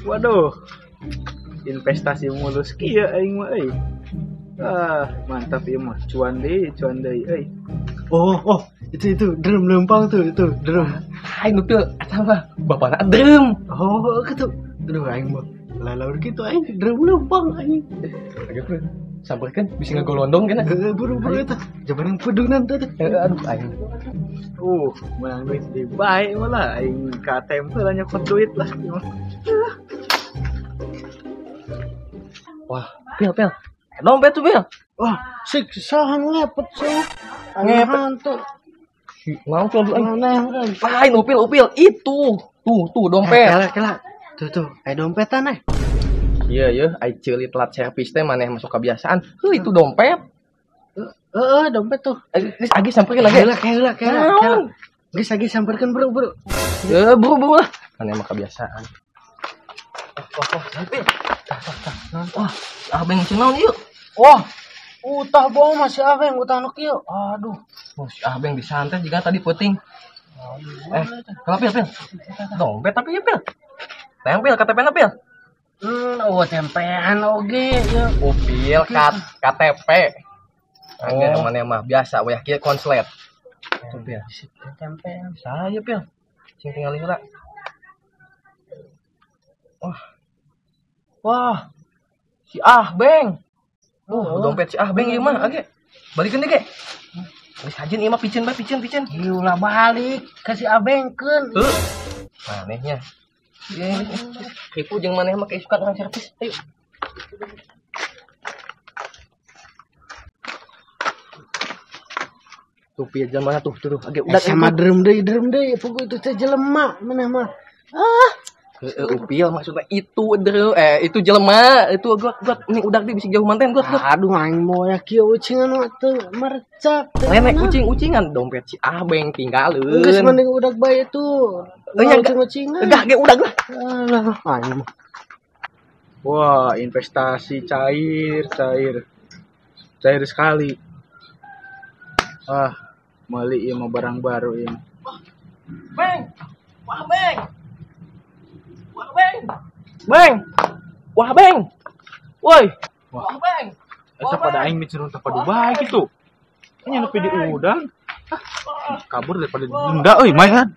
Waduh, investasi mulus kieu aing mah euy. Ah, mantap ieu mah. Cuan deui euy. Oh, itu drum lempang tuh, itu drum. Aing nu teu eta mah bapana drum. Oh, gitu. Aduh, aing mah lalu gitu aing drum lempang aing. Ayo bro, sabarkan bisa ngagolondong kan? Buru-buru eta. Jaman pedunan tuh. Aduh aing. Menang duit di baik malah aing ka ATM heula nyokot duit lah. Wah, Pil. Dompet tuh, Pil. Wah, sik sahan ngepet sih. Ngepet. Tuh. Mau Pil aing. Nah, Upil. Itu. Tuh dompet. Kela. Tuh, dompetan eh. Iya, aing ceulit telat servis teh maneh masuk kebiasaan. Itu dompet. Dompet tuh. Geus agi sampeurkeun lagi. Kela. Geus agi sampeurkeun, Bro. Buru lah. Maneh mah kebiasaan. Pil. Wah, abeng cenah yuk. Wah, utah bohong masih abeng utah nu kieu. Aduh. Si abeng disantet juga tadi puting. Kalau Pil. Dompet tapi ya Pil. Tempel KTP-na Pil. Tempean oge ya. Pil KTP. Angger mana mah biasa we kieu konslet. Tuh Pil. Tempean. Saya Pil. Sing tinggal heula. Wah. Si Ahbeng. Dompet si Ahbeng ieu mah age. Balikeun deh ge. Geus hajeun ieu mah picen. Ieu lah balik ka si abengkeun. Manehnya. Ibu jeung maneh mah kayak suka dengan servis. Ayo. Tuh pieu mana tuh. Age udah sama drum deui pokok itu teh jelema maneh mah. Upil maksudnya itu jelema, itu gua ini udah bisa jauh manten gua. Aduh aing mau ya kieu ucingan mah teu merecap. Nenek ucingan dompet si Abeng tinggalin. Geus mending udah bae tuh. Ucingan. Enggak ge udah lah. Alah aing mah. Wah, investasi cair sekali. Meuli ieu mah barang baru ieu. Beng. Wah, Beng. Woi. Wah, Beng. Eta pada aing miceun teh pada bae kitu. Nya nepi di udang. Kabur daripada denda euy, mayan.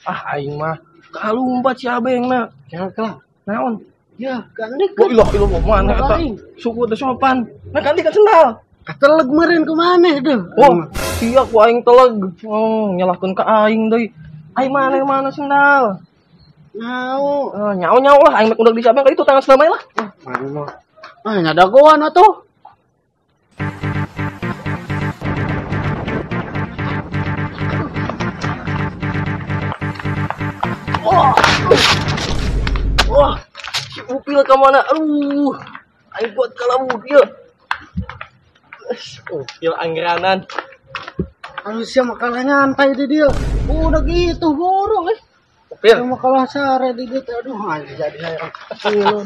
Aing mah kalumpat si Abeng na. Kela. Naon? Ya, ganti Oh, ilah mana eta? Suku teh sopan. Nah, ganti ka sendal. Kateleg meureun ku maneh deuh. Oh, sia ku aing teleg. Nyalahkeun ka aing deui. Aing mana sendal? Nyau. Nyau lah aing udah di Abeng itu tangan selamai lah. Aing mah. Nyadagoan atuh. Wah, si Upil ke mana? Aing buat kalau Upil. Upil anggeranan. Manusia makalah nyantai di dia. Udah gitu borong Upil. Makalah sare di dia. Aduh, anjir jadi saya.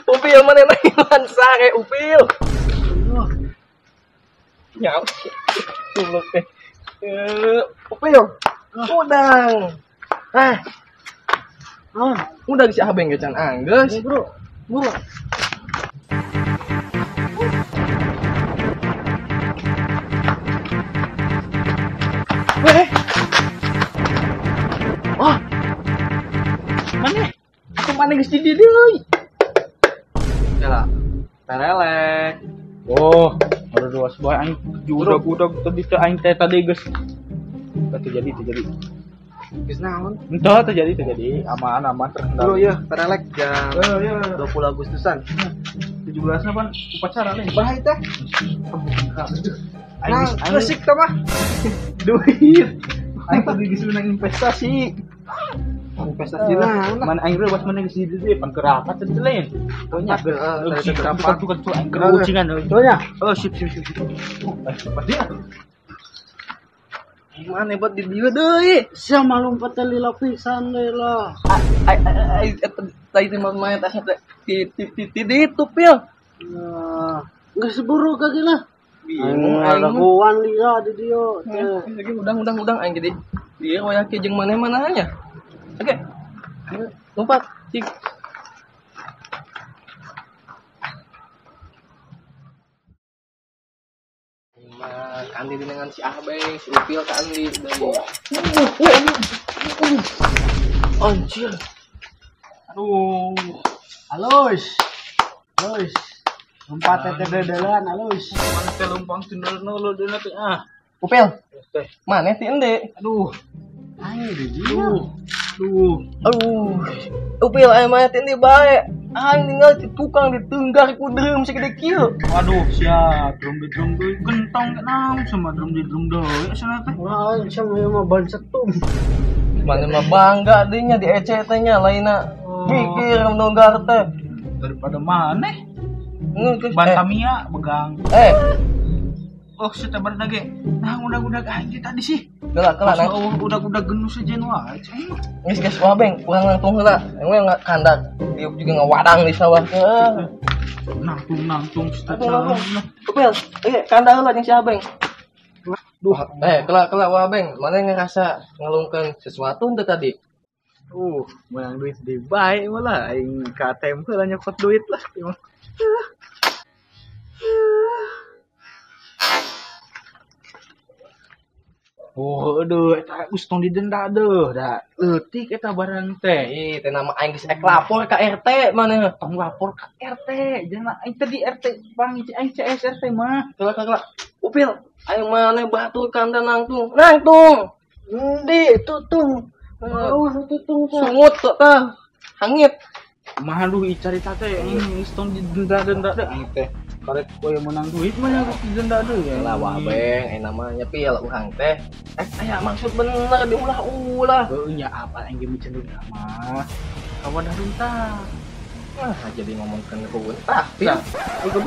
Upil mana nailan sare Upil. Nyau. Tuluk teh. Upil. Udang. Udah si Abeng gecan anggeus. Bro. Mana geus di dieu deui. Yalah. Terelek. Ada dua sebuah aing budak tadi teh aing teh tadi geus. Terjadi. Geus naon? Entah terjadi aman terkendali. Bro ya, terelek jam 20 Agustusan. 17-na pan upacara nih. Bahaya teh. Aing asik teh mah. duit. Aing tadi disuruh investasi. Investasi naon? Man aing reueus mana geus di dieu pan kerapat teh lain. Tonya kerapat tuh aing keucingan. Tonya. Sip. Pasti. Gimana buat di dieu deui? Sama lompat tali lapisan deui lah. Tadi main tasnya teh di itu Pil. Geus seburu ka gila. Bingung ada aing. kuan dia di dia. Lagi udang aing jadi dia koyake jeung maneh-manehnya. Oke. Ayo, lompat. Cik. Kandi dengan si Abeng, si Upil kandi dari. Anjir. Aduh. Halus. Lompat teh dedelan halus. Mana teh lempang sendal nolo deuna teh ah. Upil, Teh. mana ti ende? Aduh. Ayo di dia. Aduh. Upil aya mah ti ende bae. Aing tinggal di tukang ditenggar ku drum segede kieu. Waduh, sia drum di drum deui gentong ke naon sama drum di drum deui cenah teh. Wah, sama mah ban setum. Mana mah bangga dinya di ece teh nya lainna mikir nonggar teh. Daripada maneh Ngeus Bantamia begang. Oh, Kita baru ge. Nah, udah anjing tadi sih. kelak Masa nah. udah genus aja wae. Geus wah beng, urang langtung heula. Engwe kandak. Dia juga ngawadang di sawah. Nangtung Aduh. Upil, kandak heula jeung si Abeng. Duh, kelak wah beng, mana ngerasa ngalungkeun sesuatu teu tadi? Menang duit di bae malah aing ka ATM heula nyokot duit lah. Aduh, eta geus tong didenda deuh, da leutik eta barang teh. Teh nama aing geus lapor ka RT maneh. Tong lapor ka RT, jangan aing teh di RT Bang aing CS RT mah. Kelak. Upil, aing maneh batur kanda nangtung. Nangtung. Di tutung. Tutung. Sungut tah. Hangit. Mah aduh carita teh ini geus tong didenda deh aing teh. Karek koe menang duit mah nya geus didenda deuh ya. Lah wah beng, aing namanya pil urang teh. Aya maksud bener diulah-ulah. Heuh nya apa aing ge miceun mah. Kawan harum tah. Jadi ngomongkeun ku tah pil.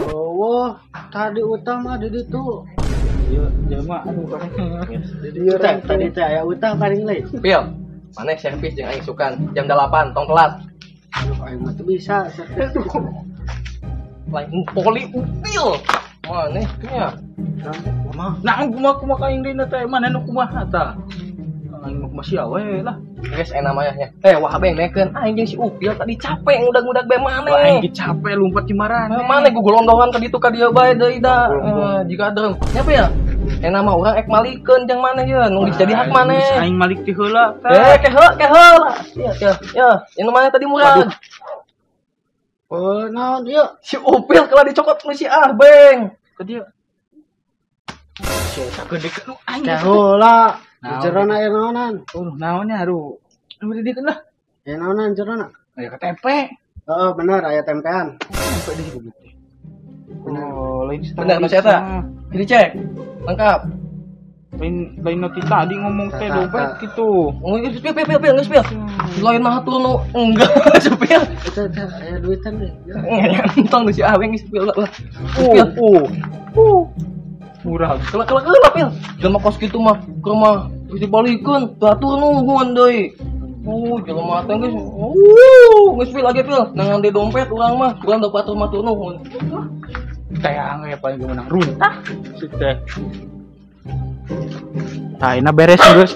Oh, tadi utang mah di ditu. Ya mah aduh karek. Di dia tadi teh aya utang paling lain. Pil, maneh servis jeung aing sukan jam 8 tong telat. Aduh, aing mah teu bisa. Lain poli upil. Maneh nya. Nah, kumaha kaing dina teh mana nu kumaha tah? Aing mah kumaha sia we lah. Guys, namanya nya. Wah beng nekeun aing jeung si Upil tadi capek ngudag-ngudag bae maneh. Wah, aing ge capek lumpat di marane. Maneh gugolondongan ka ditu ka dieu bae deui da. Jika adem. Nya Pil. Nama urang ek malikeun jeung maneh ye, nu jadi hak maneh. Aing malik ti heula teh. Keheula. Ya. Yang maneh tadi murah. Oh, naon dia? Si Upil kalau dicokot ku si Abeng. Ke dia. Sok gede ka nu aing. Heula. Jerona aya naonan? Naonnya aduh. Nu di dieu lah. Aya naonan jerona? Aya KTP. Heeh, bener aya tempean. Sampai di goblok. Lain Bener masih eta. Jadi cek. Lengkap. Lain nanti tadi ngomong teh dompet gitu. Geus pil. Lain mah hatur nu enggak supir. Eta aya duitan deh. Entong nu si Abeng geus pil lah. Murah. Kelak pil. Jelema kos kitu mah ke rumah geus dibalikeun, batur nuhun deui. Jelema teh geus geus pil lagi pil. Nangan di dompet urang mah, urang dapat matur nuhun. Tayang ya paling menang runtah. Si teh. Tah, beres geus.